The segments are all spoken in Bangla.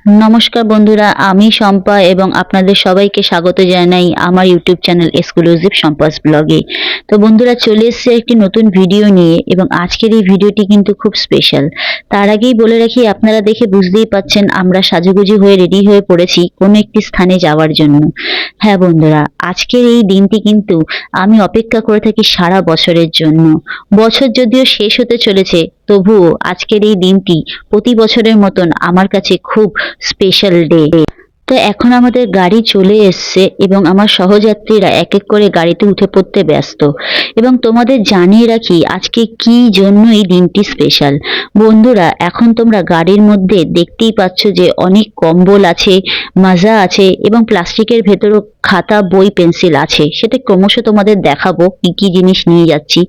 নমস্কার বন্ধুরা, আমি শম্পা এবং আপনাদের সবাইকে স্বাগত জানাই আমার ইউটিউব চ্যানেল এক্সক্লুসিভ শম্পাস ব্লগে। তো বন্ধুরা, চলে এসেছে একটি নতুন ভিডিও নিয়ে এবং আজকের এই ভিডিওটি কিন্তু খুব স্পেশাল। তার আগেই বলে রাখি, আপনারা দেখে বুঝতেই পাচ্ছেন আমরা সাজুগুজু হয়ে রেডি হয়ে পড়েছি কোনো একটি স্থানে যাওয়ার জন্য। হ্যাঁ বন্ধুরা, আজকের এই দিনটি কিন্তু আমি অপেক্ষা করে থাকি সারা বছরের জন্য। বছর যদিও শেষ হতে চলেছে, তবুও আজকের এই দিনটি প্রতি বছরের মতন আমার কাছে খুব স্পেশাল ডে। তো এখন আমাদের গাড়ি চলে এসছে এবং আমার সহযাত্রীরা এক এক করে গাড়িতে উঠে পড়তে ব্যস্ত। এবং তোমাদের জানিয়ে রাখি আজকে কি জন্য এই দিনটি স্পেশাল। বন্ধুরা, এখন তোমরা গাড়ির মধ্যে দেখতেই পাচ্ছ যে অনেক কম্বল আছে, মাজা আছে এবং প্লাস্টিকের ভেতরও খাতা, বই, পেন্সিল আছে। সেটা ক্রমশ তোমাদের দেখাবো কি কি জিনিস নিয়ে যাচ্ছি।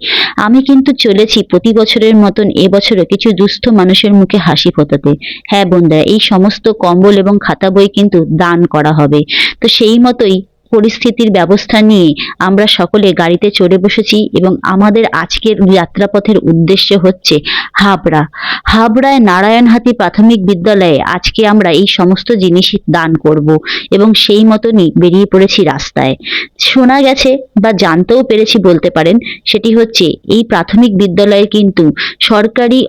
আমি কিন্তু চলেছি প্রতি বছরের মতন এবছরও কিছু দুস্থ মানুষের মুখে হাসি ফোটাতে। হ্যাঁ বন্ধুরা, এই সমস্ত কম্বল এবং খাতা বই কিন্তু দান করা হবে। তো সেই মতোই পরিস্থিতির ব্যবস্থা নিয়ে আমরা সকলে গাড়িতে চড়ে বসেছি এবং আমাদের আজকের যাত্রাপথের উদ্দেশ্য হচ্ছে হাবড়া। হাবড়ায় নারায়ণহাটি প্রাথমিক বিদ্যালয়ে আজকে আমরা এই সমস্ত জিনিস দান করব এবং সেই মতনই বেরিয়ে পড়েছি রাস্তায়। শোনা গেছে বা জানতেও পেরেছি বলতে পারেন, সেটি হচ্ছে এই প্রাথমিক বিদ্যালয়ে কিন্তু সরকারি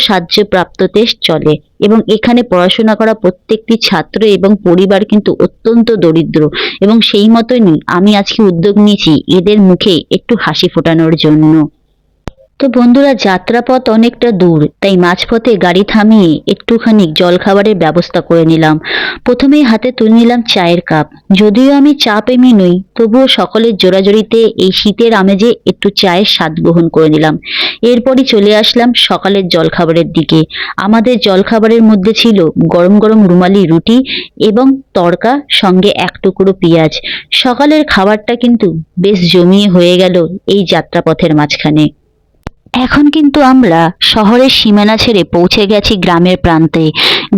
সাহায্যপ্রাপ্ততে চলে এবং এখানে পড়াশোনা করা প্রত্যেকটি ছাত্র এবং পরিবার কিন্তু অত্যন্ত দরিদ্র এবং সেই মতনই আমি আজকে উদ্যোগ নিয়েছি এদের মুখে একটু হাসি ফোটানোর জন্য। তো বন্ধুরা, যাত্রাপথ অনেকটা দূর, তাই মাঝপথে গাড়ি থামিয়ে একটুখানি জলখাবারের ব্যবস্থা করে নিলাম। প্রথমেই হাতে তুলে নিলাম চায়ের কাপ। যদিও আমি চা প্রেমী নই, তবুও সকলের জোরাজোরিতে এই শীতের আমেজে একটু চায়ের স্বাদ গ্রহণ করে নিলাম। এরপরই চলে আসলাম সকালের জলখাবারের দিকে। আমাদের জলখাবারের মধ্যে ছিল গরম গরম রুমালি রুটি এবং তড়কা, সঙ্গে এক টুকরো পেঁয়াজ। সকালের খাবারটা কিন্তু বেশ জমিয়ে হয়ে গেল এই যাত্রাপথের মাঝখানে। এখন কিন্তু আমরা শহরের সীমানা ছেড়ে পৌঁছে গেছি গ্রামের প্রান্তে।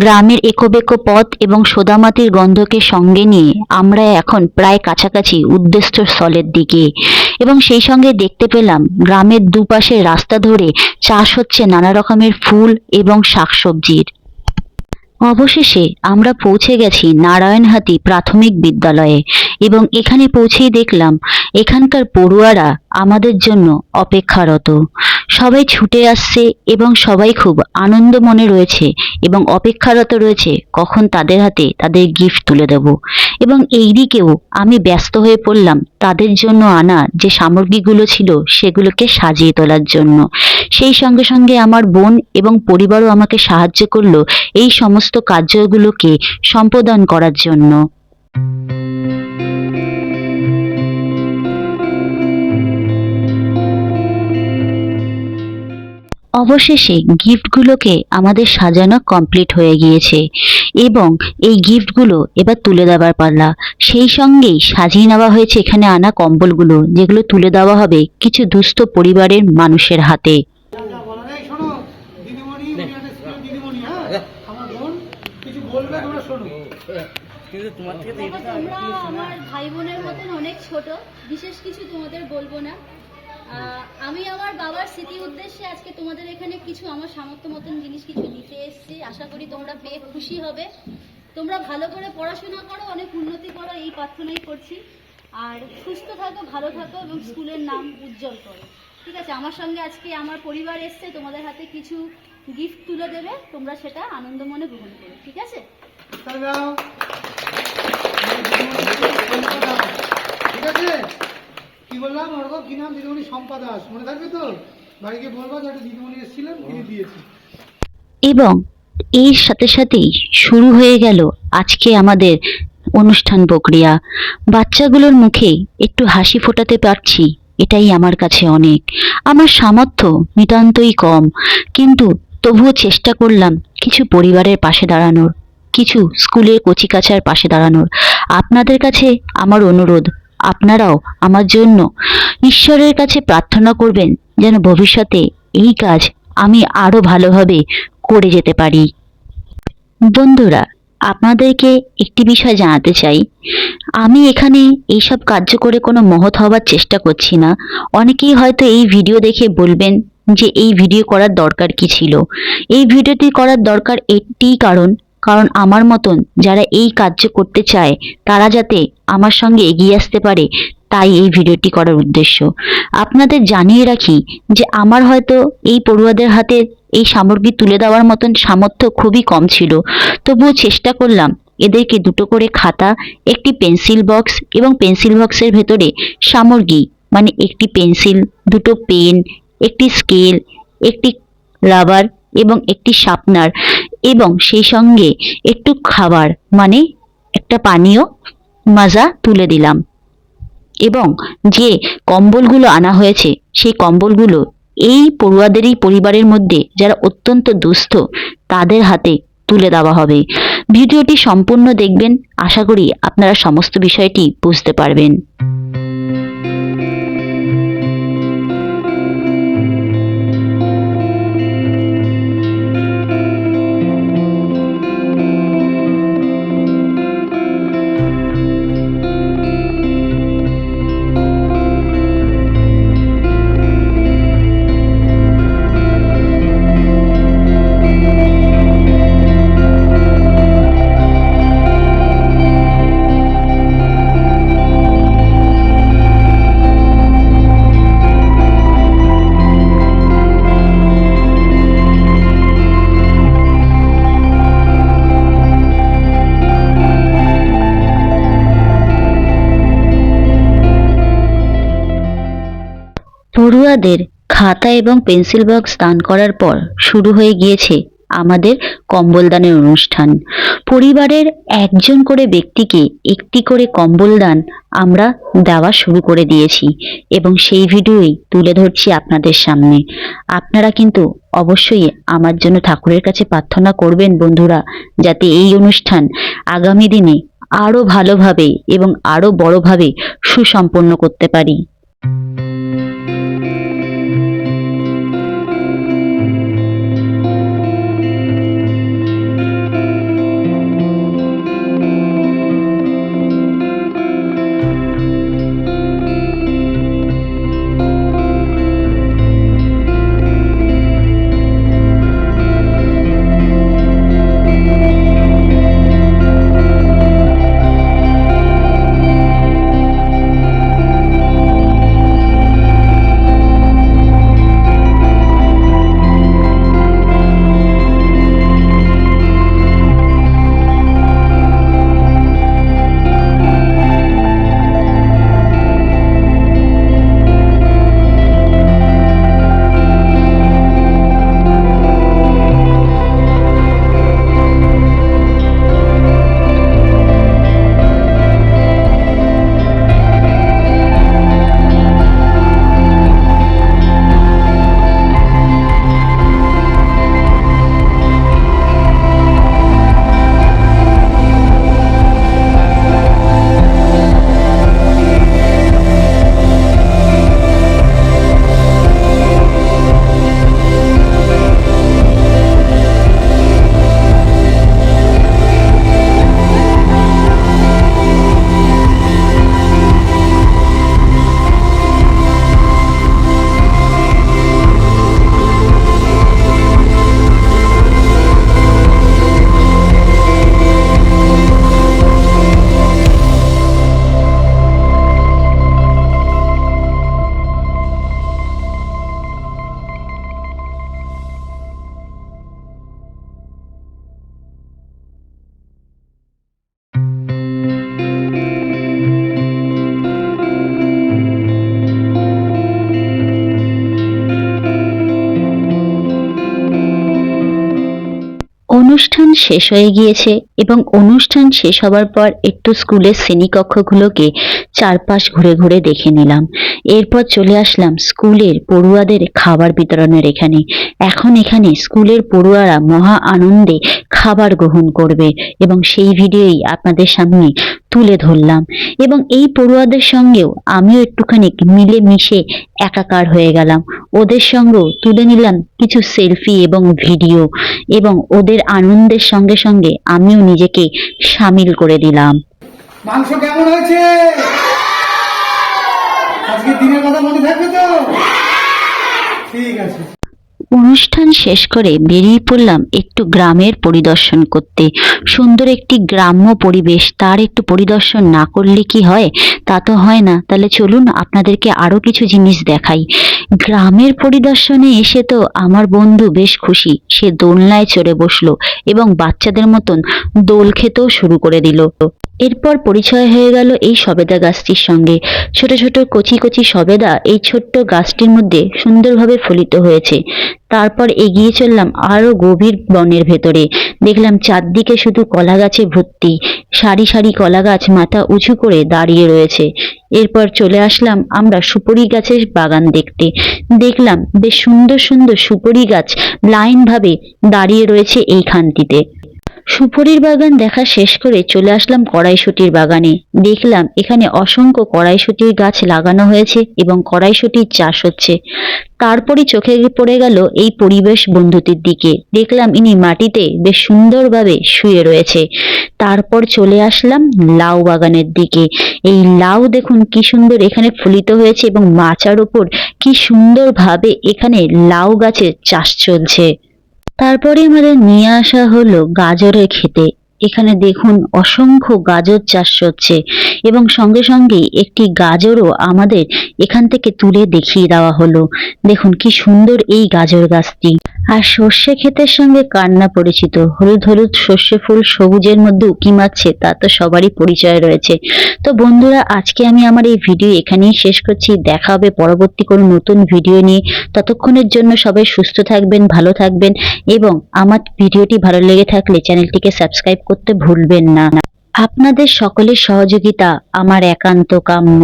গ্রামের একোবেকো পথ এবং সোদামাটির গন্ধকে সঙ্গে নিয়ে আমরা এখন প্রায় কাছাকাছি উদ্দেশ্যস্থলের দিকে এবং সেই সঙ্গে দেখতে পেলাম গ্রামের দুপাশে রাস্তা ধরে চাষ হচ্ছে নানা রকমের ফুল এবং শাকসবজির। অবশেষে আমরা পৌঁছে গেছি নারায়ণহাটি প্রাথমিক বিদ্যালয়ে এবং এখানে পৌঁছেই দেখলাম এখানকার পড়ুয়ারা আমাদের জন্য অপেক্ষারত। সবাই ছুটে আসছে এবং সবাই খুব আনন্দ মনে রয়েছে এবং অপেক্ষারত রয়েছে কখন তাদের হাতে তাদের গিফট তুলে দেব। এবং এই দিকেও আমি ব্যস্ত হয়ে পড়লাম তাদের জন্য আনা যে সামগ্রীগুলো ছিল সেগুলোকে সাজিয়ে তোলার জন্য। সেই সঙ্গে সঙ্গে আমার বোন এবং পরিবারও আমাকে সাহায্য করলো এই সমস্ত কার্যগুলোকে সম্পাদন করার জন্য। অবশেষে গিফটগুলোকে আমাদের সাজানো কমপ্লিট হয়ে গিয়েছে এবং এই গিফটগুলো এবার তুলে দেওয়ার পালা। সেই সঙ্গেই সাজিয়ে নেওয়া হয়েছে এখানে আনা কম্বলগুলো, যেগুলো তুলে দেওয়া হবে কিছু দুস্থ পরিবারের মানুষের হাতে। আমার ভাই বোনের মতন অনেক ছোট, বিশেষ কিছু তোমাদের বলবো না। আমি আমার বাবার স্মৃতি উদ্দেশ্যে আজকে তোমাদের এখানে কিছু আমার সামর্থ্য মতন জিনিস কিছু দিতে এসেছি। আশা করি তোমরা পেয়ে খুশি হবে। তোমরা ভালো করে পড়াশোনা করো, অনেক উন্নতি করো, এই প্রার্থনাই করছি। আর সুস্থ থাকো, ভালো থাকো এবং স্কুলের নাম উজ্জ্বল করো। ঠিক আছে? আমার সঙ্গে আজকে আমার পরিবার এসছে, তোমাদের হাতে কিছু গিফট তুলে দেবে, তোমরা সেটা আনন্দ মনে গ্রহণ করো। ঠিক আছে? ঠিক আছে, কি বললাম ওরকম কি নাম? দিদিমণি শম্পা দাস, মনে থাকবে তো? বাড়িকে বলবো যে একটা দিদিমণি এসেছিলেন, তিনি দিয়েছি। এবং এর সাথে সাথেই শুরু হয়ে গেল আজকে আমাদের অনুষ্ঠান প্রক্রিয়া। বাচ্চাগুলোর মুখে একটু হাসি ফোটাতে পারছি, এটাই আমার কাছে অনেক। আমার সামর্থ্য নিতান্তই কম, কিন্তু তবুও চেষ্টা করলাম কিছু পরিবারের পাশে দাঁড়ানোর, কিছু স্কুলের কচিকাঁচার পাশে দাঁড়ানোর। আপনাদের কাছে আমার অনুরোধ, আপনারাও আমার জন্য ঈশ্বরের কাছে প্রার্থনা করবেন যেন ভবিষ্যতে এই কাজ আমি আরো ভালোভাবে করে যেতে পারি। বন্ধুরা, আপনাদেরকে একটি বিষয় জানাতে চাই, আমি এখানে এইসব কার্য করে কোনো মহৎ হওয়ার চেষ্টা করছি না। অনেকেই হয়তো এই ভিডিও দেখে বলবেন যে এই ভিডিও করার দরকার কি ছিল। এই ভিডিওটি করার দরকার একটিই কারণ, কারণ আমার মতন যারা এই কার্য করতে চায় তারা যাতে আমার সঙ্গে এগিয়ে আসতে পারে, তাই এই ভিডিওটি করার উদ্দেশ্য। আপনাদের জানিয়ে রাখি যে আমার হয়তো এই পড়ুয়াদের হাতে এই সামগ্রী তুলে দেওয়ার মতন সামর্থ্য খুবই কম ছিল, তবুও চেষ্টা করলাম এদেরকে দুটো করে খাতা, একটি পেন্সিল বক্স এবং পেন্সিল বক্সের ভেতরে সামগ্রী মানে একটি পেন্সিল, দুটো পেন, একটি স্কেল, একটি রাবার এবং একটি শার্পনার এবং সেই সঙ্গে একটু খাবার মানে একটা পানীয় মাজা তুলে দিলাম। এবং যে কম্বলগুলো আনা হয়েছে সেই কম্বলগুলো এই পড়ুয়াদেরই পরিবারের মধ্যে যারা অত্যন্ত দুস্থ তাদের হাতে তুলে দেওয়া হবে। ভিডিওটি সম্পূর্ণ দেখবেন, আশা করি আপনারা সমস্ত বিষয়টি বুঝতে পারবেন। পড়ুয়াদের খাতা এবং পেন্সিল বক্স দান করার পর শুরু হয়ে গিয়েছে আমাদের কম্বল দানের অনুষ্ঠান। পরিবারের একজন করে ব্যক্তিকে একটি করে কম্বল দান আমরা দেওয়া শুরু করে দিয়েছি এবং সেই ভিডিওই তুলে ধরছি আপনাদের সামনে। আপনারা কিন্তু অবশ্যই আমার জন্য ঠাকুরের কাছে প্রার্থনা করবেন বন্ধুরা, যাতে এই অনুষ্ঠান আগামী দিনে আরো ভালোভাবে এবং আরো বড়ভাবে সুসম্পন্ন করতে পারি। অনুষ্ঠান শেষ হয়ে গিয়েছে এবং অনুষ্ঠান শেষ হবার পর একটু স্কুলের শ্রেণীকক্ষগুলোকে চারপাশ ঘুরে ঘুরে দেখে নিলাম। এরপর চলে আসলাম স্কুলের পড়ুয়াদের খাবার বিতরণের এখানে। এখন এখানে স্কুলের পড়ুয়ারা মহা আনন্দে খাবার গ্রহণ করবে এবং সেই ভিডিওই আপনাদের সামনে তুলে ধরলাম এবং এই পড়ুয়াদের সঙ্গেও আমিও একটুখানি মিলে মিশে একাকার হয়ে গেলাম। ওদের সঙ্গেও তুলে নিলাম কিছু সেলফি এবং ভিডিও এবং ওদের আনন্দের সঙ্গে সঙ্গে আমিও নিজেকে সামিল করে দিলাম। মাংস কেমন হয়েছে? আজকে দিনের কথা মনে থাকবে তো? ঠিক আছে। অনুষ্ঠান শেষ করে বেরিয়ে পড়লাম একটু গ্রামের পরিদর্শন করতে। সুন্দর একটি গ্রাম্য পরিবেশ, তার একটু পরিদর্শন না করলে কি হয়? তা তো হয় না। তাহলে চলুন আপনাদেরকে আরো কিছু জিনিস দেখাই। গ্রামের পরিদর্শনে এসে তো আমার বন্ধু বেশ খুশি, সে দোলনায় চড়ে বসলো এবং বাচ্চাদের মতন দোল খেতেও শুরু করে দিল। এরপর পরিচয় হয়ে গেল এই সবেদা গাছটির সঙ্গে। ছোট ছোট কচি কচি সবেদা এই ছোট্ট গাছটির মধ্যে সুন্দরভাবে ফলিত হয়েছে। তারপর এগিয়ে চললাম আরো গভীর বনের ভেতরে। দেখলাম চারদিকে শুধু কলা গাছে ভর্তি, সারি সারি কলা গাছ মাথা উঁচু করে দাঁড়িয়ে রয়েছে। এরপর চলে আসলাম আমরা সুপারি গাছের বাগান দেখতে। দেখলাম বেশ সুন্দর সুন্দর সুপারি গাছ লাইন ভাবে দাঁড়িয়ে রয়েছে এইখানটিতে। সুপারির বাগান দেখা শেষ করে চলে আসলাম কড়াইশুঁটির বাগানে। দেখলাম এখানে অসংখ্য কড়াইশুঁটির গাছ লাগানো হয়েছে এবং কড়াইশুঁটির চাষ হচ্ছে। তারপরই চোখে পড়ে গেল এই পরিবেশ বন্ধুটির দিকে। দেখলাম ইনি মাটিতে বেশ সুন্দরভাবে শুয়ে রয়েছে। তারপর চলে আসলাম লাউ বাগানের দিকে। এই লাউ দেখুন কি সুন্দর এখানে ফলিত হয়েছে এবং মাচার উপর কি সুন্দরভাবে এখানে লাউ গাছের চাষ চলছে। তারপরে আমাদের নিয়ে আসা হলো গাজরের খেতে। এখানে দেখুন অসংখ্য গাজর চাষ হচ্ছে এবং সঙ্গে সঙ্গে একটি গাজরও আমাদের এখান থেকে তুলে দেখিয়ে দেওয়া হলো। দেখুন কি সুন্দর এই গাজর গাছটি। আর সর্ষে ক্ষেতের সঙ্গে কার না পরিচিত, হলুদ হলুদ সর্ষে ফুল সবুজের মধ্যে উকি মারছে, তা তো সবারই পরিচয় রয়েছে। তো বন্ধুরা, আজকে আমি আমার এই ভিডিও এখানেই শেষ করছি। দেখা হবে পরবর্তী কোনো নতুন ভিডিও নিয়ে। ততক্ষণের জন্য সবাই সুস্থ থাকবেন, ভালো থাকবেন এবং আমার ভিডিওটি ভালো লেগে থাকলে চ্যানেলটিকে সাবস্ক্রাইব করতে ভুলবেন না। আপনাদের সকলের সহযোগিতা আমার একান্ত কাম্য।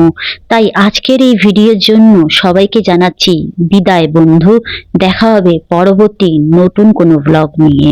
তাই আজকের এই ভিডিওর জন্য সবাইকে জানাচ্ছি বিদায় বন্ধু। দেখা হবে পরবর্তী নতুন কোনো ব্লগ নিয়ে।